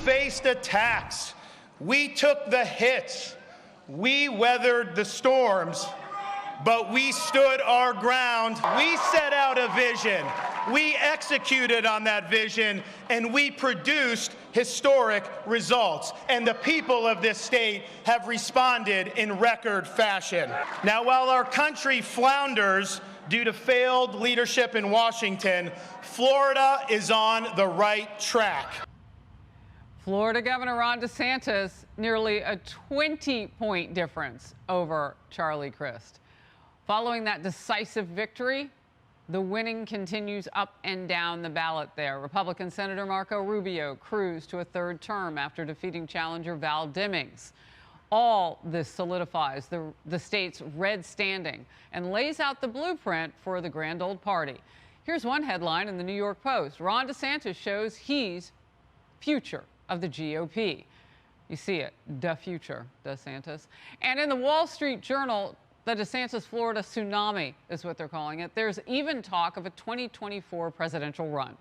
faced attacks. We took the hits. We weathered the storms, but we stood our ground. We set out a vision. We executed on that vision, and we produced historic results. And the people of this state have responded in record fashion. Now, while our country flounders due to failed leadership in Washington, Florida is on the right track. Florida Governor Ron DeSantis, nearly a 20-point difference over Charlie Crist. Following that decisive victory, the winning continues up and down the ballot there. Republican Senator Marco Rubio cruised to a third term after defeating challenger Val Demings. All this solidifies the state's red standing and lays out the blueprint for the grand old party. Here's one headline in the New York Post. Ron DeSantis shows he's future of the GOP. You see it, the future, DeSantis. And in the Wall Street Journal, the DeSantis Florida tsunami is what they're calling it. There's even talk of a 2024 presidential run.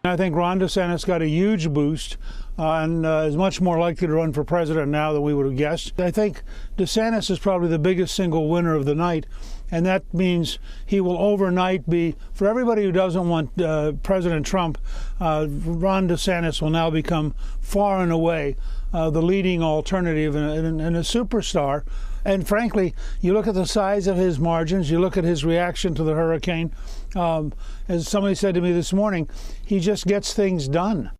I think Ron DeSantis got a huge boost and is much more likely to run for president now than we would have guessed. I think DeSantis is probably the biggest single winner of the night, and that means he will overnight be, for everybody who doesn't want President Trump, Ron DeSantis will now become far and away the leading alternative and a superstar. And frankly, you look at the size of his margins, you look at his reaction to the hurricane. As somebody said to me this morning, he just gets things done.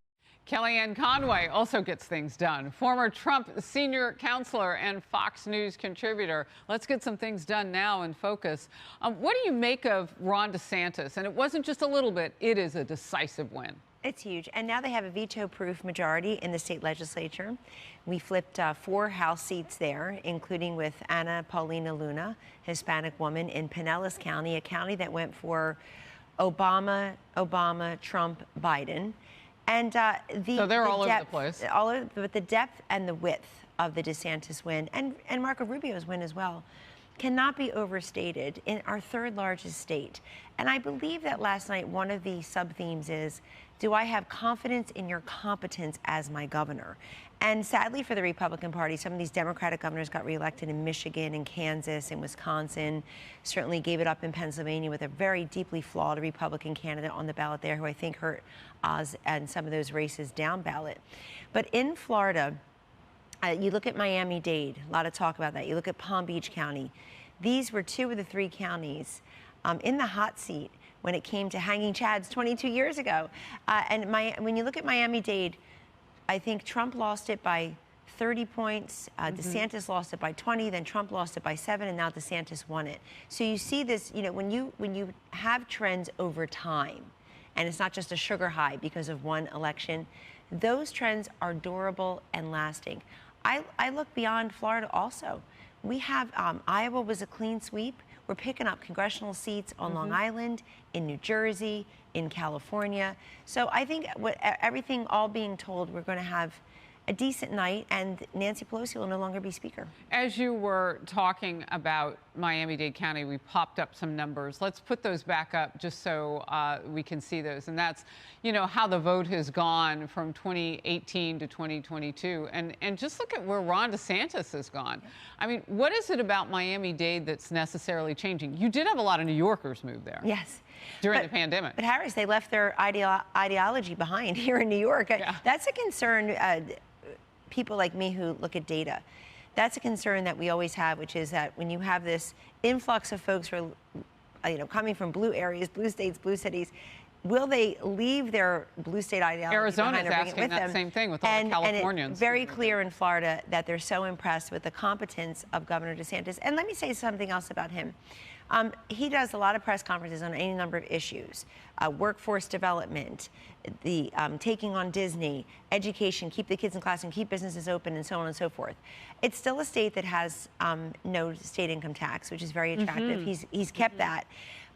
Kellyanne Conway also gets things done. Former Trump senior counselor and Fox News contributor. Let's get some things done now and focus. What do you make of Ron DeSantis? And it wasn't just a little bit, it is a decisive win. It's huge. And now they have a veto-proof majority in the state legislature. We flipped 4 House seats there, including with Ana Paulina Luna, Hispanic woman in Pinellas County, a county that went for Obama, Trump, Biden. And so they're all over the place. But the depth and the width of the DeSantis win, and Marco Rubio's win as well, cannot be overstated in our third largest state. And I believe that last night one of the sub-themes is, do I have confidence in your competence as my governor? And sadly for the Republican Party, some of these Democratic governors got reelected in Michigan and Kansas and Wisconsin, certainly gave it up in Pennsylvania with a very deeply flawed Republican candidate on the ballot there who I think hurt Oz and some of those races down ballot. But in Florida, you look at Miami-Dade, a lot of talk about that. You look at Palm Beach County. These were 2 of the 3 counties in the hot seat when it came to hanging chads 22 years ago. When you look at Miami-Dade, I think Trump lost it by 30 points. DeSantis lost it by 20, then Trump lost it by 7, and now DeSantis won it. So you see this, you know, when you have trends over time, and it's not just a sugar high because of one election, those trends are durable and lasting. I look beyond Florida also. We have Iowa was a clean sweep. We're picking up congressional seats on Long Island, in New Jersey, in California. So I think everything all being told, we're going to have a decent night, and Nancy Pelosi will no longer be speaker. As you were talking about Miami-Dade County, we popped up some numbers. Let's put those back up just so we can see those. And that's, you know, how the vote has gone from 2018 to 2022. And just look at where Ron DeSantis has gone. I mean, what is it about Miami-Dade that's necessarily changing? You did have a lot of New Yorkers move there. Yes. During the pandemic. But Harris, they left their ideology behind here in New York. Yeah. That's a concern. People like me who look at data, that's a concern that we always have, which is that when you have this influx of folks who are, coming from blue areas, blue states, blue cities, will they leave their blue state ideology Arizona's behind or bring it with them? Same thing with all the Californians. And it's very clear in Florida that they're so impressed with the competence of Governor DeSantis. And let me say something else about him. He does a lot of press conferences on any number of issues, workforce development, the taking on Disney, education, keep the kids in class and keep businesses open, and so on and so forth. It's still a state that has no state income tax, which is very attractive. He's kept that.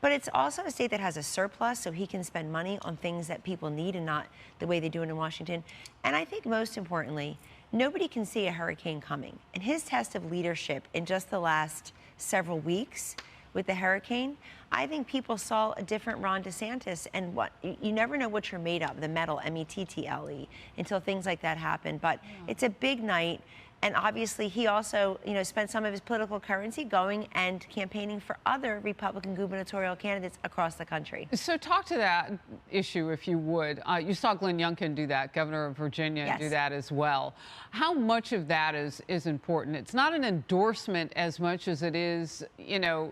But it's also a state that has a surplus, so he can spend money on things that people need and not the way they do it in Washington. And I think most importantly, nobody can see a hurricane coming. And his test of leadership in just the last several weeks with the hurricane, I think people saw a different Ron DeSantis. And what you never know what you're made of, the metal, METTLE, until things like that happen. But it's a big night. And obviously, he also, spent some of his political currency going and campaigning for other Republican gubernatorial candidates across the country. So talk to that issue, if you would. You saw Glenn Youngkin do that, governor of Virginia, Yes. do that as well. How much of that is important? It's not an endorsement as much as it is,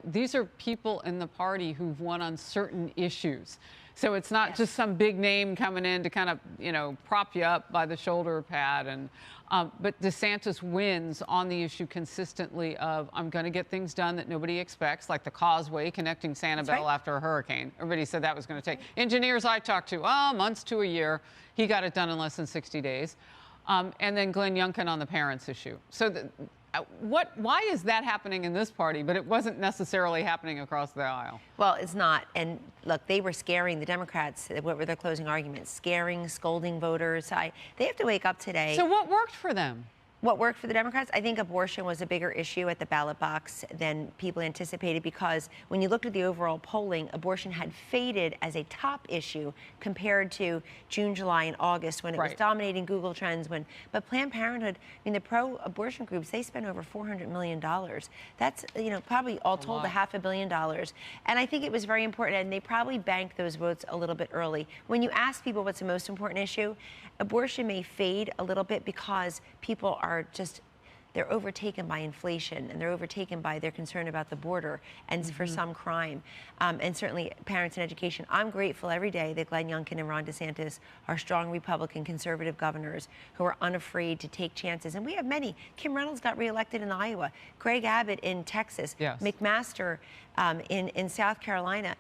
these are people in the party who've won on certain issues. So it's not just some big name coming in to kind of, prop you up by the shoulder pad. And but DeSantis wins on the issue consistently of, I'm going to get things done that nobody expects, like the causeway connecting Sanibel after a hurricane. Everybody said that was going to take. Engineers I talked to, months to a year. He got it done in less than 60 days. And then Glenn Youngkin on the parents issue. So why is that happening in this party, but it wasn't necessarily happening across the aisle? Well, it's not. And look, they were scaring the Democrats. What were their closing arguments? Scaring, scolding voters. They have to wake up today. So what worked for them? What worked for the Democrats? I think abortion was a bigger issue at the ballot box than people anticipated, because when you looked at the overall polling, abortion had faded as a top issue compared to June, July, and August, when it was dominating Google Trends. But Planned Parenthood, the pro-abortion groups, they spent over $400 million. That's, probably all told $500 million. And I think it was very important, and they probably banked those votes a little bit early. When you ask people what's the most important issue, abortion may fade a little bit because people are they're overtaken by inflation, and they're overtaken by their concern about the border and for some crime, and certainly parents and education. I'm grateful every day that Glenn Youngkin and Ron DeSantis are strong Republican conservative governors who are unafraid to take chances. And we have many. Kim Reynolds got reelected in Iowa, Greg Abbott in Texas, McMaster in South Carolina.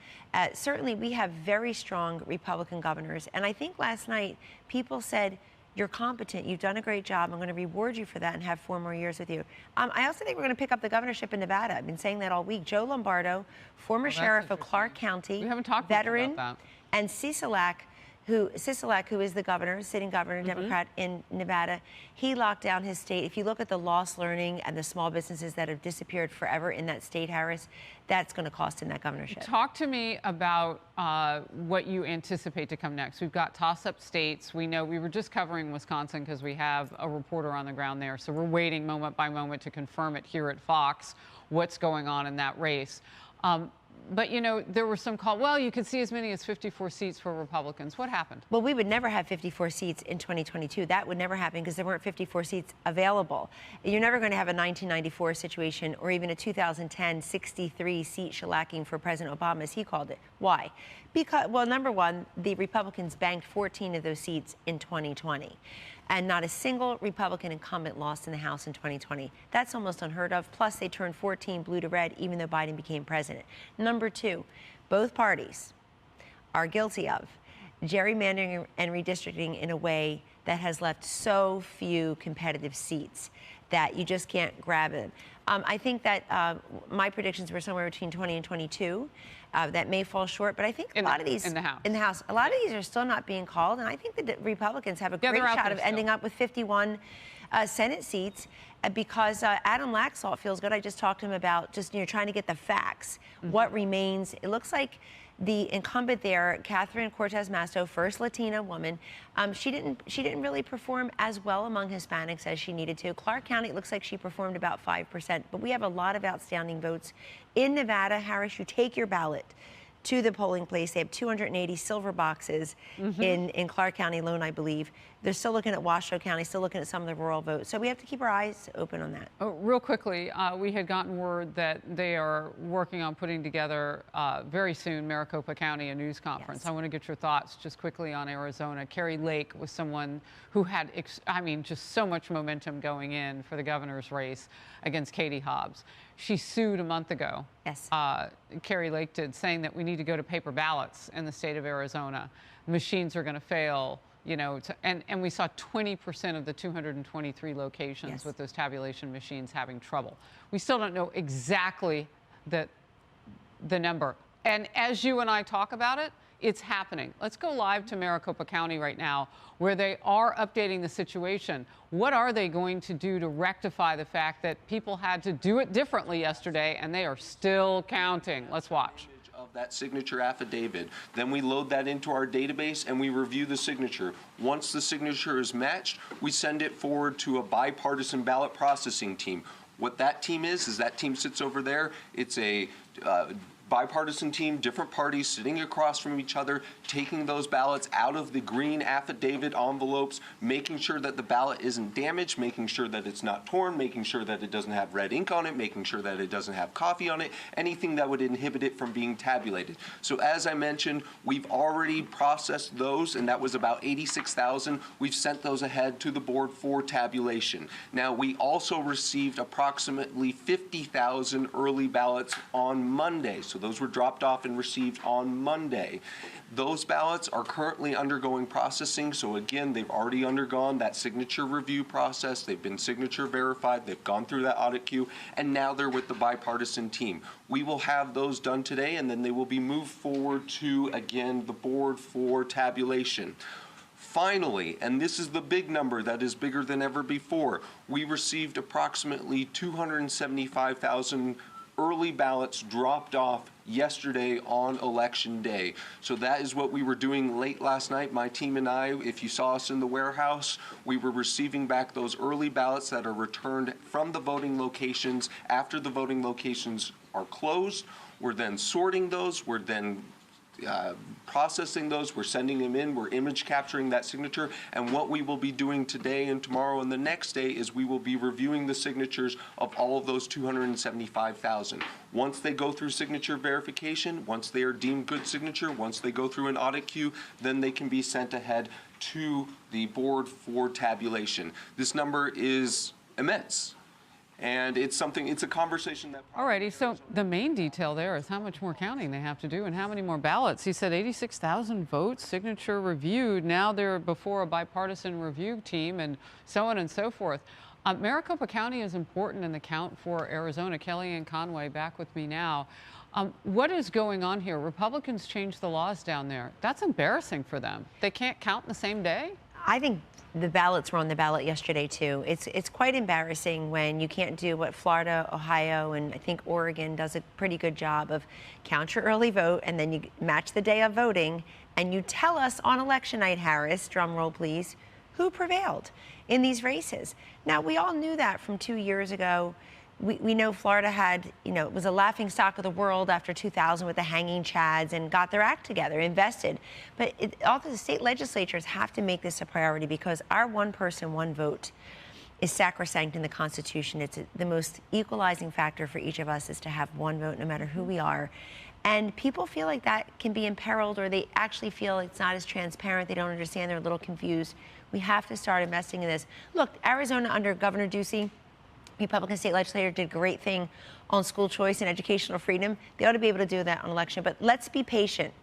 Certainly we have very strong Republican governors. And I think last night people said, you're competent. You've done a great job. I'm going to reward you for that and have 4 more years with you. I also think we're going to pick up the governorship in Nevada. I've been saying that all week. Joe Lombardo, former sheriff of Clark County, we haven't talked veteran, about that. and Sisolak, who is the governor, sitting governor, Democrat in Nevada, he locked down his state. If you look at the lost learning and the small businesses that have disappeared forever in that state, Harris, that's going to cost him that governorship. Talk to me about what you anticipate to come next. We've got toss-up states. We know we were just covering Wisconsin because we have a reporter on the ground there. So we're waiting moment by moment to confirm it here at Fox, what's going on in that race. But, there were some calls, well, you could see as many as 54 seats for Republicans. What happened? Well, we would never have 54 seats in 2022. That would never happen because there weren't 54 seats available. You're never going to have a 1994 situation or even a 2010 63-seat shellacking for President Obama, as he called it. Why? Because, well, number one, the Republicans banked 14 of those seats in 2020. And not a single Republican incumbent lost in the House in 2020. That's almost unheard of. Plus, they turned 14 blue to red, even though Biden became president. Number two, both parties are guilty of gerrymandering and redistricting in a way that has left so few competitive seats that you just can't grab it. I think that my predictions were somewhere between 20 and 22. That may fall short, but I think a lot of these in the House, a lot of these are still not being called, and I think the Republicans have a great shot of ending up with 51 Senate seats because Adam Laxalt feels good. I just talked to him about just trying to get the facts. What remains? It looks like the incumbent there, Catherine Cortez Masto, first Latina woman, she didn't really perform as well among Hispanics as she needed to. Clark County, it looks like she performed about 5%, but we have a lot of outstanding votes. In Nevada, Harris, you take your ballot to the polling place. They have 280 silver boxes in Clark County alone, I believe. They're still looking at Washoe County, still looking at some of the rural votes. So we have to keep our eyes open on that. Oh, real quickly, we had gotten word that they are working on putting together very soon, Maricopa County, a news conference. I want to get your thoughts just quickly on Arizona. Carrie Lake was someone who had, just so much momentum going in for the governor's race against Katie Hobbs. She sued a month ago. Yes. Carrie Lake did, saying that we need to go to paper ballots in the state of Arizona. Machines are going to fail. And we saw 20% of the 223 locations with those tabulation machines having trouble. We still don't know exactly the number. And as you and I talk about it, it's happening. Let's go live to Maricopa County right now, where they are updating the situation. What are they going to do to rectify the fact that people had to do it differently yesterday, and they are still counting? Let's watch. Of that signature affidavit. Then we load that into our database and we review the signature. Once the signature is matched, we send it forward to a bipartisan ballot processing team. What that team is that team sits over there. It's a bipartisan team, different parties sitting across from each other, taking those ballots out of the green affidavit envelopes, making sure that the ballot isn't damaged, making sure that it's not torn, making sure that it doesn't have red ink on it, making sure that it doesn't have coffee on it, anything that would inhibit it from being tabulated. So as I mentioned, we've already processed those, and that was about 86,000. We've sent those ahead to the board for tabulation. Now, we also received approximately 50,000 early ballots on Monday. So those were dropped off and received on Monday. Those ballots are currently undergoing processing. So again, they've already undergone that signature review process. They've been signature verified. They've gone through that audit queue, and now they're with the bipartisan team. We will have those done today, and then they will be moved forward to, again, the board for tabulation. Finally, and this is the big number that is bigger than ever before, we received approximately 275,000 early ballots dropped off yesterday on election day. So that is what we were doing late last night. My team and I, if you saw us in the warehouse, we were receiving back those early ballots that are returned from the voting locations after the voting locations are closed. We're then sorting those. We're then processing those, we're sending them in, we're image capturing that signature, and what we will be doing today and tomorrow and the next day is we will be reviewing the signatures of all of those 275,000. Once they go through signature verification, once they are deemed good signature, once they go through an audit queue, then they can be sent ahead to the board for tabulation. This number is immense. And it's a conversation that... Alrighty, so the main detail there is how much more counting they have to do and how many more ballots. He said 86,000 votes, signature reviewed. Now they're before a bipartisan review team and so on and so forth. Maricopa County is important in the count for Arizona. Kellyanne Conway back with me now. What is going on here? Republicans changed the laws down there. That's embarrassing for them. They can't count in the same day? I think the ballots were on the ballot yesterday, too. It's quite embarrassing when you can't do what Florida, Ohio, and I think Oregon does a pretty good job of count your early vote, and then you match the day of voting, and you tell us on election night, Harris, drum roll please, who prevailed in these races. Now, we all knew that from 2 years ago. We know Florida had, it was a laughing stock of the world after 2000 with the hanging chads and got their act together, invested. But all the state legislatures have to make this a priority because our one person, one vote is sacrosanct in the Constitution. It's the most equalizing factor for each of us is to have one vote no matter who we are. And people feel like that can be imperiled, or they actually feel it's not as transparent. They don't understand. They're a little confused. We have to start investing in this. Look, Arizona under Governor Ducey, Republican state legislator, did a great thing on school choice and educational freedom. They ought to be able to do that on election. But let's be patient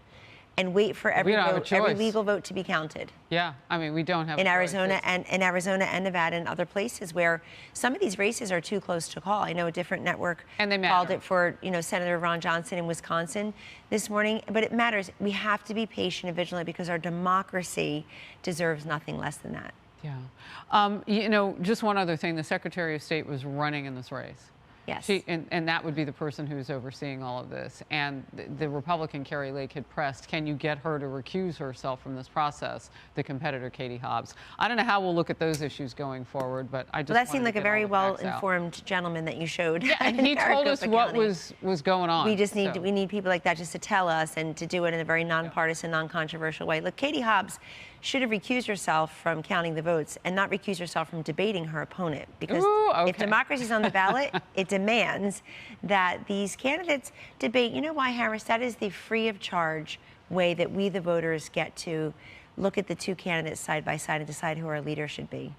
and wait for every vote, every legal vote to be counted. Yeah, I mean, we don't have in Arizona and Nevada and other places where some of these races are too close to call. I know a different network called it for Senator Ron Johnson in Wisconsin this morning, but it matters. We have to be patient and vigilant because our democracy deserves nothing less than that. Yeah. Just one other thing. The Secretary of State was running in this race. Yes. And that would be the person who's overseeing all of this. And the Republican Carrie Lake had pressed, can you get her to recuse herself from this process, the competitor Katie Hobbs. I don't know how we'll look at those issues going forward, but I just that seemed like a very well-informed gentleman that you showed. Yeah, and he told us what was going on. We just need we need people like that just to tell us and to do it in a very nonpartisan, non-controversial way. Look, Katie Hobbs should have recused herself from counting the votes and not recuse herself from debating her opponent. Because if democracy is on the ballot, it demands that these candidates debate. You know why, Harris? That is the free of charge way that we, the voters, get to look at the two candidates side by side and decide who our leader should be.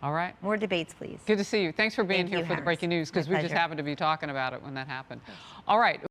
All right. More debates, please. Good to see you. Thanks for being here for the breaking news, because we just happened to be talking about it when that happened. All right.